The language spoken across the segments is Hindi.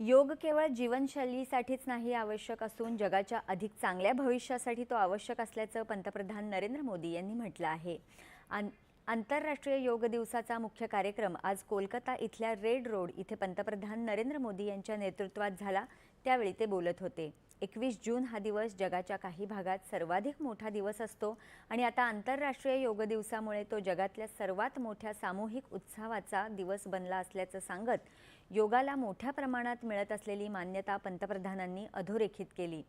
योग केवळ जीवनशैलीसाठीच नाही आवश्यक असून जगाच्या अधिक चांगल्या भविष्यासाठी तो आवश्यक असल्याचं पंतप्रधान नरेंद्र मोदी यांनी म्हटलं आहे। आंतरराष्ट्रीय योग दिवसाचा मुख्य कार्यक्रम आज कोलकाता इथल्या रेड रोड इथे पंतप्रधान नरेंद्र मोदी यांच्या नेतृत्वात झाला, त्यावेळी ते बोलत होते। 21 जून हा दिवस जगाच्या काही भागात सर्वाधिक मोठा दिवस असतो आणि आता आंतरराष्ट्रीय योग दिवसामुळे तो जगातल्या सर्वात मोठ्या सामूहिक उत्सवाचा दिवस बनला असल्याचं सांगत योगाला मोठ्या प्रमाणात मिळत असलेली मान्यता पंतप्रधानांनी अधोरेखित केली।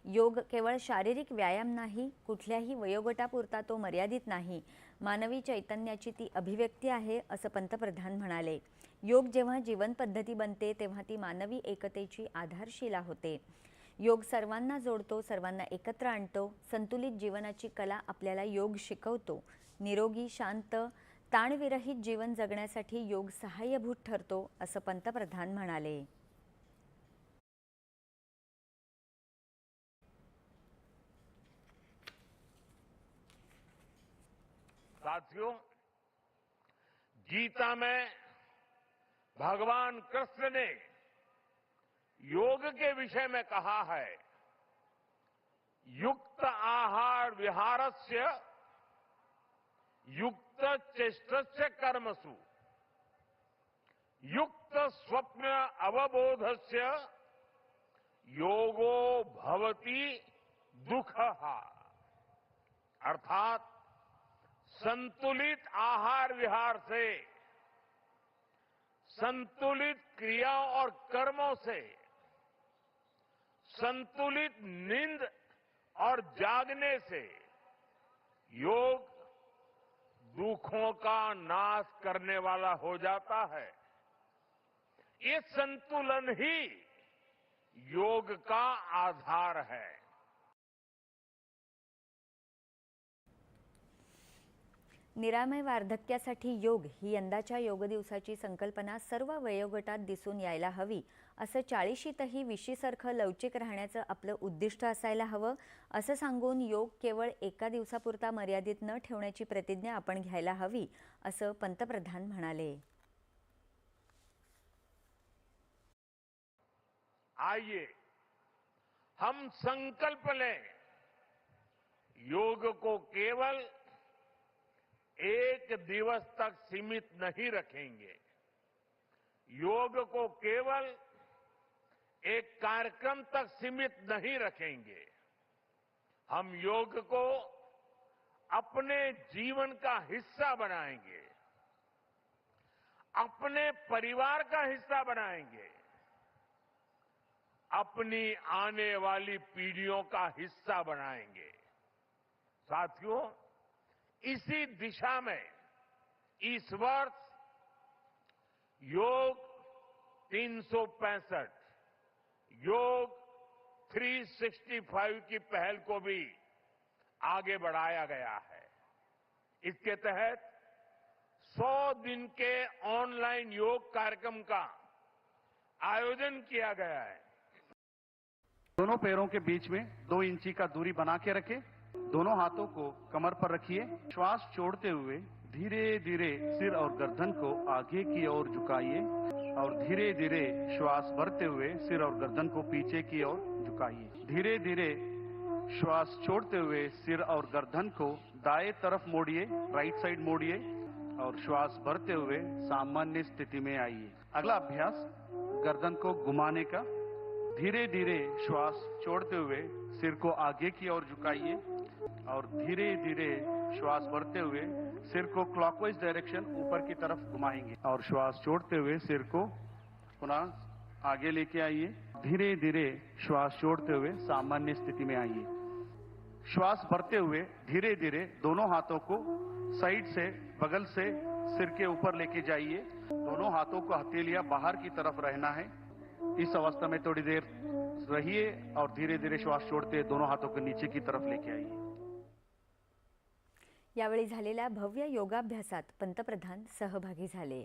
योग केवळ शारीरिक व्यायाम नाही, कुठल्याही वयोगटापुरता तो मर्यादित नाही, मानवी चैतन्याची ती अभिव्यक्ती आहे असं पंतप्रधान म्हणाले। योग जेव्हा जीवन पद्धती बनते तेव्हा ती मानवी एकतेची आधारशिला होते। योग सर्वांना जोडतो, सर्वांना एकत्र आणतो। संतुलित जीवनाची कला आपल्याला योग शिकवतो। निरोगी, शांत, ताणविरहित जीवन जगण्यासाठी योग सहाय्यभूत ठरतो असं पंतप्रधान म्हणाले। साथियों, गीता में भगवान कृष्ण ने योग के विषय में कहा है, युक्त आहार विहारस्य युक्त चेष्टस्य कर्मसु युक्त स्वप्न अवबोधस्य योगो भवति दुःखः। अर्थात संतुलित आहार विहार से, संतुलित क्रियाओं और कर्मों से, संतुलित नींद और जागने से योग दुखों का नाश करने वाला हो जाता है। ये संतुलन ही योग का आधार है। निरामय वार्धक्यासाठी योग ही यंदाच्या योग दिवसाची संकल्पना सर्व वयोगटात दिसून यायला हवी असं 40शीतही विशीसारखं लवचिक राहण्याचं आपलं उद्दिष्ट असायला हवं असं सांगून योग केवळ एका दिवसापुरता मर्यादित न ठेवण्याची प्रतिज्ञा आपण घ्यायला हवी असं पंतप्रधान म्हणाले। आइए हम संकल्प लें, योग को केवल एक दिवस तक सीमित नहीं रखेंगे। योग को केवल एक कार्यक्रम तक सीमित नहीं रखेंगे। हम योग को अपने जीवन का हिस्सा बनाएंगे, अपने परिवार का हिस्सा बनाएंगे, अपनी आने वाली पीढ़ियों का हिस्सा बनाएंगे। साथियों, इसी दिशा में इस वर्ष योग 365, योग 365 की पहल को भी आगे बढ़ाया गया है। इसके तहत 100 दिन के ऑनलाइन योग कार्यक्रम का आयोजन किया गया है। दोनों पैरों के बीच में 2 इंची का दूरी बना के रखें। दोनों हाथों को कमर पर रखिए। श्वास छोड़ते हुए धीरे धीरे सिर और गर्दन को आगे की ओर झुकाइए और धीरे धीरे श्वास भरते हुए सिर और गर्दन को पीछे की ओर झुकाइए। धीरे धीरे श्वास छोड़ते हुए सिर और गर्दन को दाएं तरफ मोड़िए, राइट साइड मोड़िए और श्वास भरते हुए सामान्य स्थिति में आइए। अगला अभ्यास गर्दन को घुमाने का। धीरे धीरे श्वास छोड़ते हुए सिर को आगे की ओर झुकाइए और धीरे धीरे श्वास भरते हुए सिर को क्लॉकवाइज डायरेक्शन ऊपर की तरफ घुमाएंगे और श्वास छोड़ते हुए सिर को पुनः आगे लेके आइए। धीरे धीरे श्वास छोड़ते हुए सामान्य स्थिति में आइए। श्वास भरते हुए धीरे धीरे दोनों हाथों को साइड से, बगल से सिर के ऊपर लेके जाइए। दोनों हाथों को हथेलियां बाहर की तरफ रहना है। इस अवस्था में थोड़ी देर रहिए और धीरे धीरे श्वास छोड़ते दोनों हाथों को नीचे की तरफ लेके आइए। यावेळी झालेल्या भव्य योगाभ्यासात पंतप्रधान सहभागी झाले।